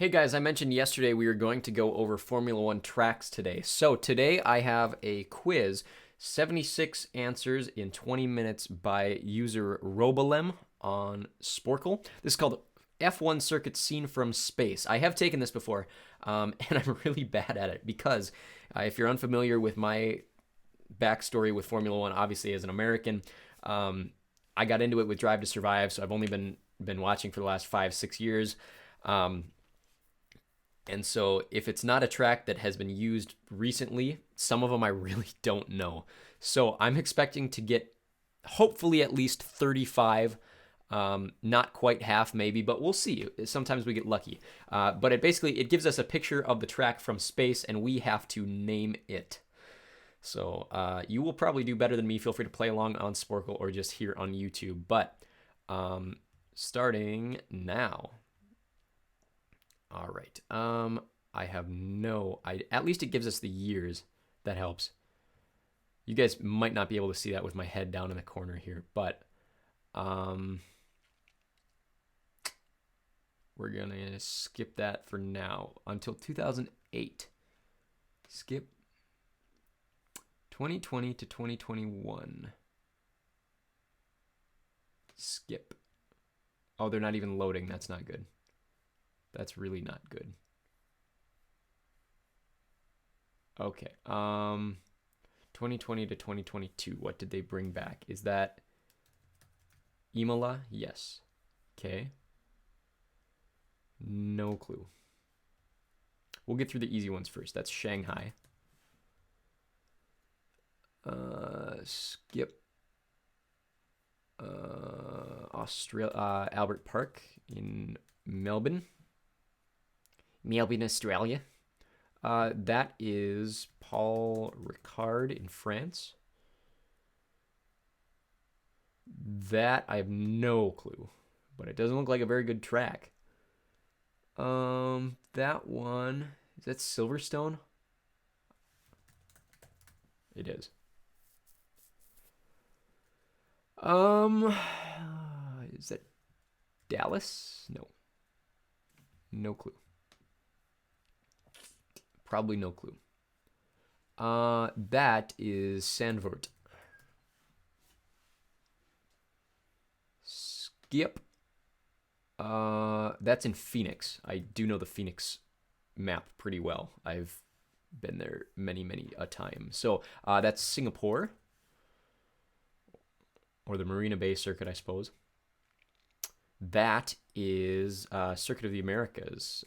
Hey guys, I mentioned yesterday we were going to go over Formula One tracks today. So today I have a quiz, 76 answers in 20 minutes by user Robolem on Sporkle. This is called F1 Circuit Seen from Space. I have taken this before, and I'm really bad at it because if you're unfamiliar with my backstory with Formula One, obviously as an American, I got into it with Drive to Survive, so I've only been watching for the last 5-6 years. Um, and so if it's not a track that has been used recently, some of them I really don't know. So I'm expecting to get hopefully at least 35. Not quite half maybe, but we'll see. Sometimes we get lucky. But it gives us a picture of the track from space, and we have to name it. So you will probably do better than me. Feel free to play along on Sporkle or just here on YouTube. But starting now. All right. I have at least it gives us the years. That helps. You guys might not be able to see that with my head down in the corner here, but we're gonna skip that for now until 2008. Skip 2020 to 2021. Skip. Oh, they're not even loading. That's not good. That's really not good. Okay. 2020 to 2022. What did they bring back? Is that Imola? Yes. Okay. No clue. We'll get through the easy ones first. That's Shanghai. Skip. Australia. Albert Park in Melbourne. Melbourne, Australia. That is Paul Ricard in France. That I have no clue, but it doesn't look like a very good track. That one, is that Silverstone? It is. Is that Dallas? No. No clue. Probably no clue. That is Sandvort. Skip. That's in Phoenix. I do know the Phoenix map pretty well. I've been there many a time. So that's Singapore, or the Marina Bay Circuit, I suppose. That is Circuit of the Americas,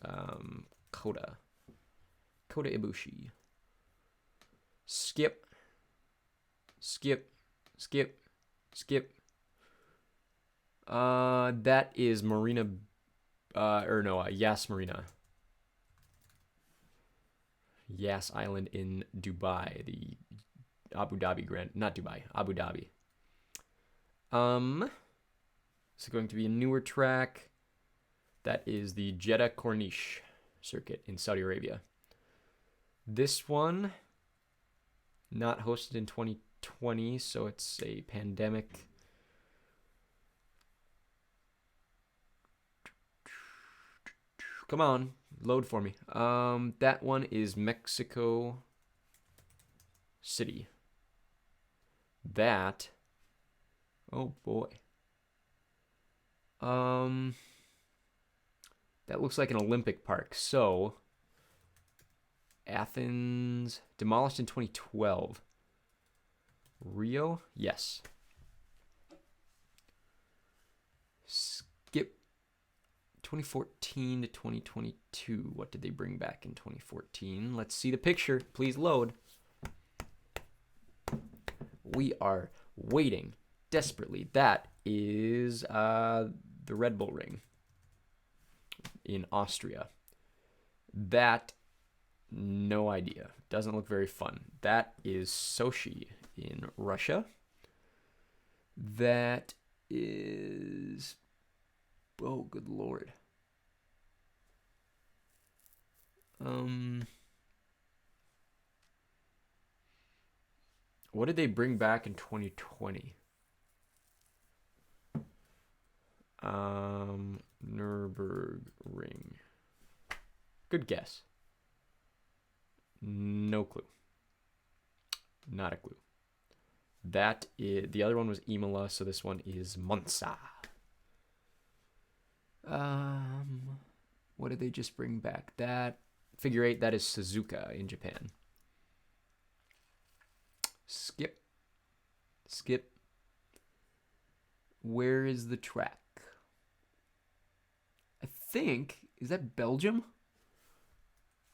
Kota Ibushi. Skip. That is Marina, Yas Marina. Yas Island in Dubai, the Abu Dhabi not Dubai, Abu Dhabi. It's going to be a newer track. That is the Jeddah Corniche circuit in Saudi Arabia. This one, not hosted in 2020, so it's a pandemic. Come on, load for me. That one is Mexico City. That, oh boy. That looks like an Olympic park. So, Athens, demolished in 2012. Rio? Yes. Skip 2014 to 2022. What did they bring back in 2014? Let's see the picture. Please load. We are waiting desperately. That is the Red Bull Ring in Austria. That, no idea. Doesn't look very fun. That is Sochi in Russia. That is, oh, good lord. What did they bring back in 2020? Nürburgring. Good guess. No clue. Not a clue. That is, the other one was Imola, so this one is Monza. What did they just bring back? That figure 8, that is Suzuka in Japan. Skip. Skip. Where is the track? I think, is that Belgium?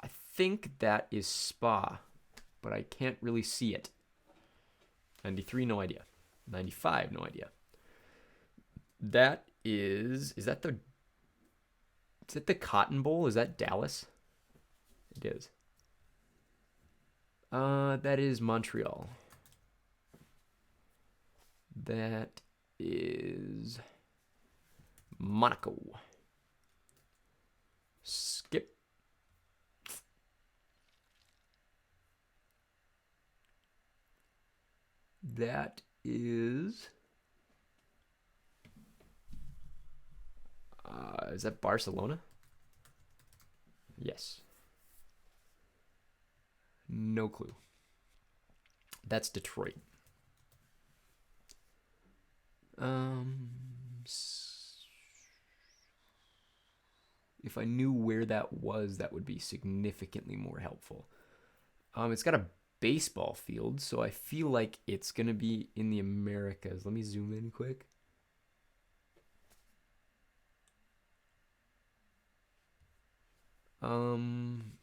I think that is Spa, but I can't really see it. 93, no idea. 95, no idea. That is that the Cotton Bowl? Is that Dallas? It is. That is Montreal. That is Monaco. Skip. That is that Barcelona? Yes. No clue. That's Detroit. If I knew where that was, that would be significantly more helpful. It's got a baseball field, so I feel like it's gonna be in the Americas. Let me zoom in quick.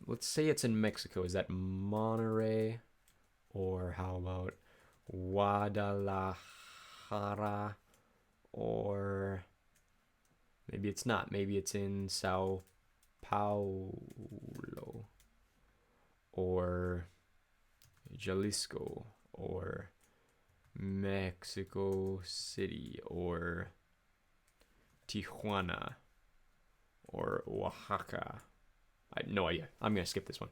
Let's say it's in Mexico. Is that Monterrey? Or how about Guadalajara? Or maybe it's not. Maybe it's in Sao Paulo. Or Jalisco. Or Mexico City. Or Tijuana. Or Oaxaca. I have no idea. I'm going to skip this one.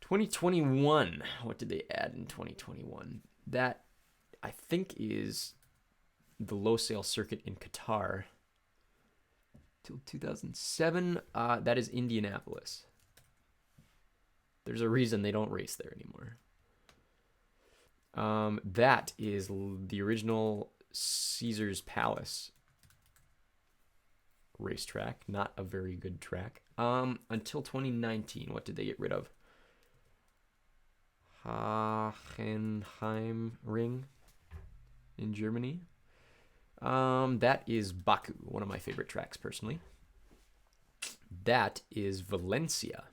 2021. What did they add in 2021? That, I think, is the Losail circuit in Qatar. Till 2007. That is Indianapolis. There's a reason they don't race there anymore. That is the original Caesar's Palace racetrack. Not a very good track. Until 2019, what did they get rid of? Hochenheim Ring in Germany. That is Baku, one of my favorite tracks personally. That is Valencia.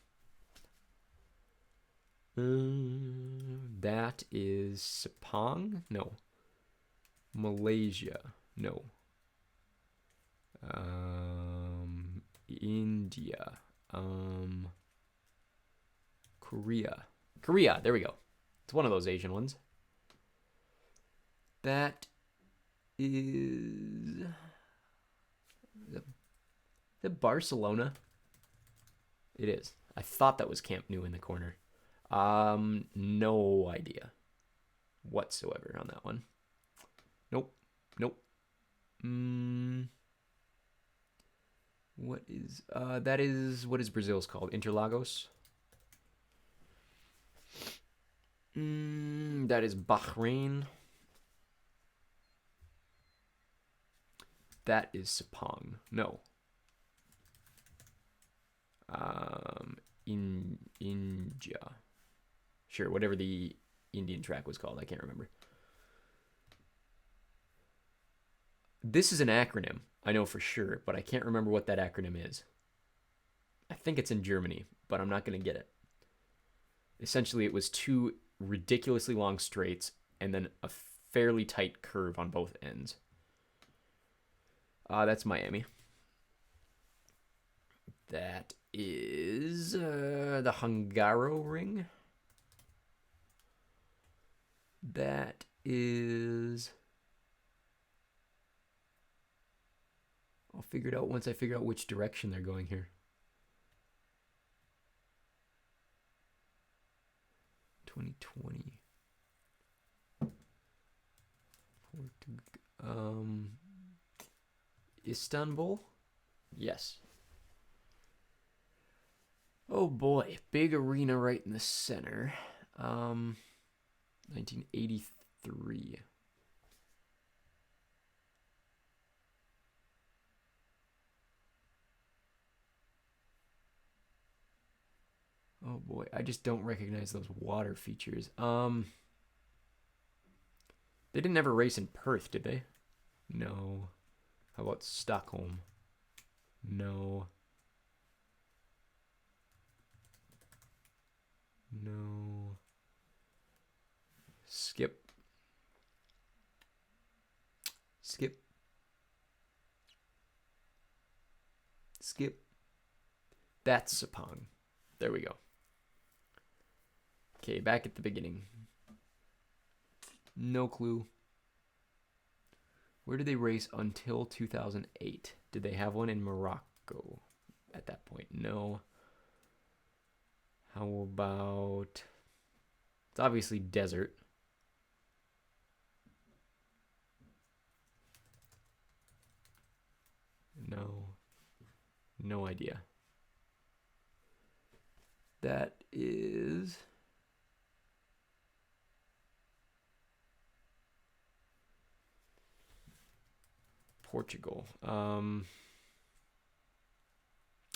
That is Sepang? No. Malaysia? No. India. Korea. Korea, there we go. It's one of those Asian ones. That is the Barcelona. It is. I thought that was Camp Nou in the corner. No idea whatsoever on that one. Nope. What is that is what is Brazil's called? Interlagos. That is Bahrain. That is Sepang. No. India. Sure, whatever the Indian track was called, I can't remember. This is an acronym, I know for sure, but I can't remember what that acronym is. I think it's in Germany, but I'm not going to get it. Essentially, it was two ridiculously long straights and then a fairly tight curve on both ends. That's Miami. That is the Hungaroring. That is... I'll figure it out once I figure out which direction they're going here. 2020. Istanbul? Yes. Oh boy, big arena right in the center. 1983. Oh boy, I just don't recognize those water features. They didn't ever race in Perth, did they? No. How about Stockholm? No. No. Skip. Skip. Skip. That's Sepang. There we go. Okay, back at the beginning. No clue. Where did they race until 2008? Did they have one in Morocco at that point? No. How about... It's obviously desert. No. No idea. That is... Portugal.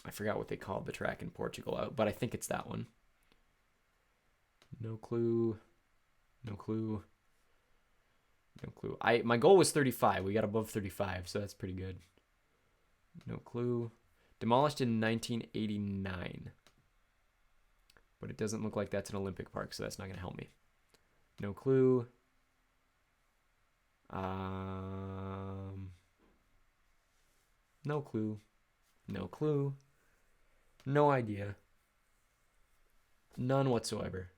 I forgot what they called the track in Portugal, but I think it's that one. No clue. No clue. No clue. My goal was 35. We got above 35, so that's pretty good. No clue. Demolished in 1989. But it doesn't look like that's an Olympic park, so that's not going to help me. No clue. No clue. No clue. No idea. None whatsoever.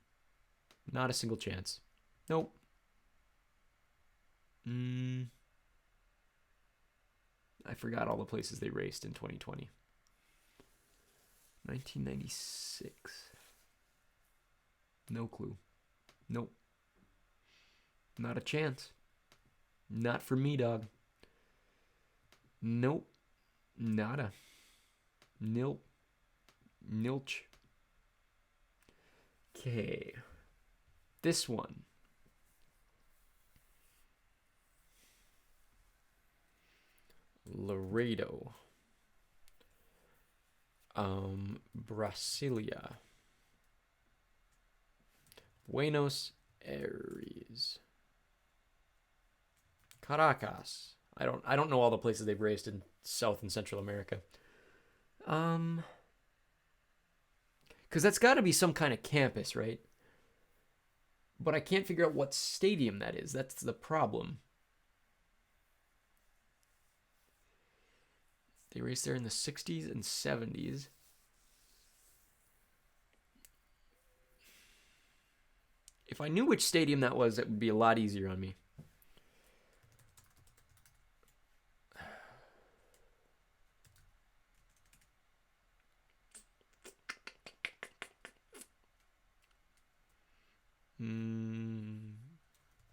Not a single chance. Nope. I forgot all the places they raced in 2020. 1996. No clue. Nope. Not a chance. Not for me, dog. Nope. Nada. Nope. Nilch. Okay. This one. Laredo. Brasilia. Buenos Aires. Caracas. I don't know all the places they've raced in South and Central America. Because that's got to be some kind of campus, right? But I can't figure out what stadium that is. That's the problem. They raced there in the 60s and 70s. If I knew which stadium that was, it would be a lot easier on me.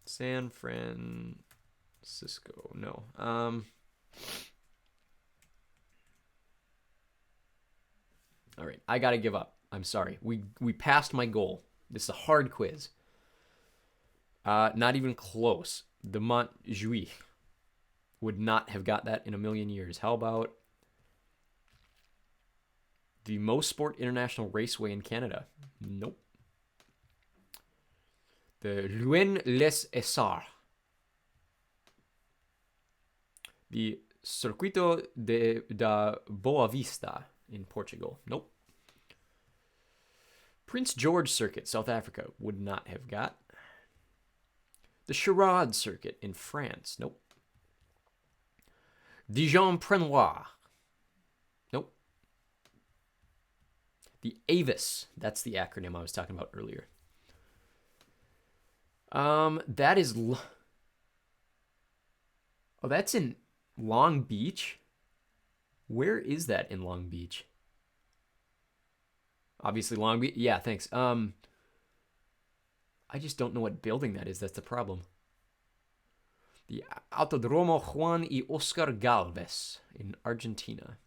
San Francisco. No. All right, I gotta give up. I'm sorry. We passed my goal. This is a hard quiz. Not even close. The Montjuic would not have got that in a million years. How about the Most Sport International Raceway in Canada? Nope. The Luen-les-Essarts. The Circuito da Boa Vista in Portugal. Nope. Prince George Circuit, South Africa, would not have got. The Charade Circuit in France. Nope. Dijon-Prenois. Nope. The AVIS. That's the acronym I was talking about earlier. That is... Oh, that's in Long Beach? Where is that in Long Beach? Obviously Long Beach. Yeah, thanks. I just don't know what building that is. That's the problem. The Autodromo Juan y Oscar Galvez in Argentina.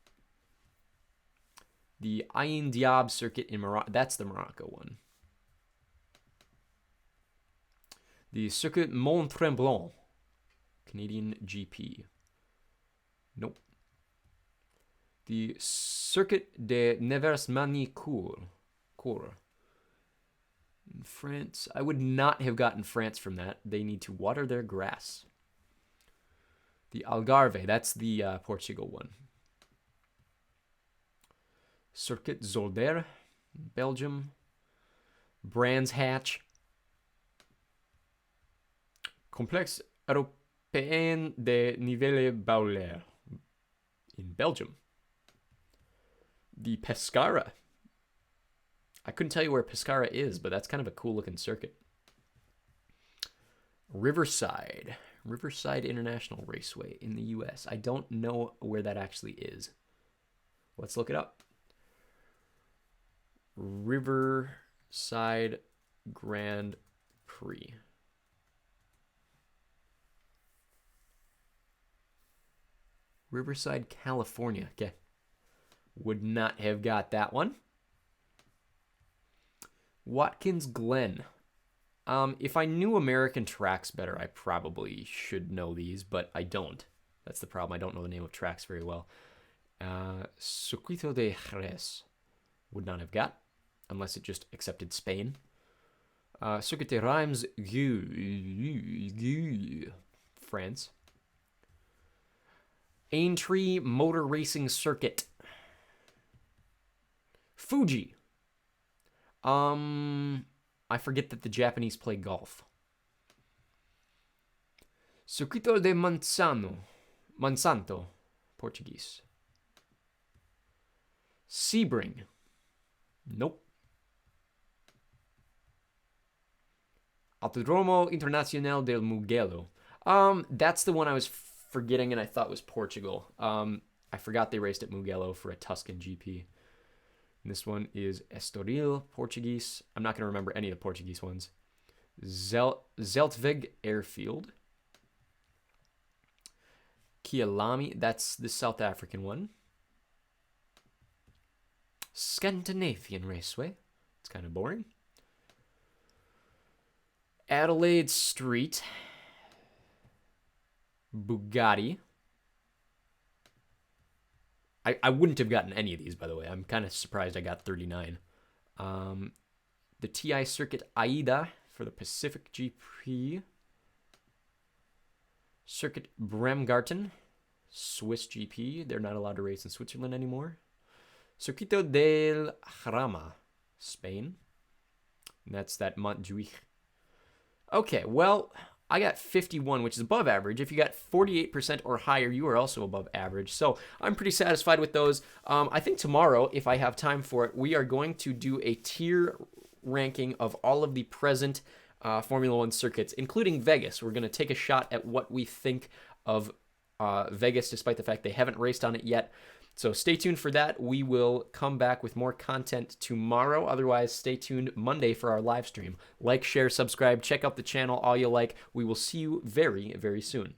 The Ain Diab circuit in Morocco. That's the Morocco one. The Circuit Mont Tremblant, Canadian GP. Nope. The Circuit de Nevers-Manicourt. In France. I would not have gotten France from that. They need to water their grass. The Algarve. That's the Portugal one. Circuit Zolder, Belgium. Brands Hatch. Complexe Européen de Nivelles-Baulaire in Belgium. The Pescara. I couldn't tell you where Pescara is, but that's kind of a cool looking circuit. Riverside International Raceway in the US. I don't know where that actually is. Let's look it up. Riverside Grand Prix. Riverside, California. Okay. Would not have got that one. Watkins Glen. If I knew American tracks better, I probably should know these, but I don't. That's the problem. I don't know the name of tracks very well. Circuito de Jerez. Would not have got, unless it just accepted Spain. Circuit de Reims, France. Aintree Motor Racing Circuit. Fuji. I forget that the Japanese play golf. Circuito de Monsanto, Portuguese. Sebring. Nope. Autodromo Internacional del Mugello. That's the one I was forgetting and I thought was Portugal. I forgot they raced at Mugello for a Tuscan GP. And this one is Estoril, Portuguese. I'm not going to remember any of the Portuguese ones. Zeltweg Airfield. Kyalami, that's the South African one. Scandinavian Raceway. It's kind of boring. Adelaide Street. Bugatti. I wouldn't have gotten any of these, by the way. I'm kind of surprised I got 39. The TI Circuit AIDA for the Pacific GP. Circuit Bremgarten, Swiss GP. They're not allowed to race in Switzerland anymore. Circuito del Jarama, Spain. And that's that Montjuic. Okay, well, I got 51, which is above average. If you got 48% or higher, you are also above average. So I'm pretty satisfied with those. I think tomorrow, if I have time for it, we are going to do a tier ranking of all of the present Formula One circuits, including Vegas. We're going to take a shot at what we think of Vegas, despite the fact they haven't raced on it yet. So stay tuned for that. We will come back with more content tomorrow. Otherwise, stay tuned Monday for our live stream. Like, share, subscribe, check out the channel, all you like. We will see you very, very soon.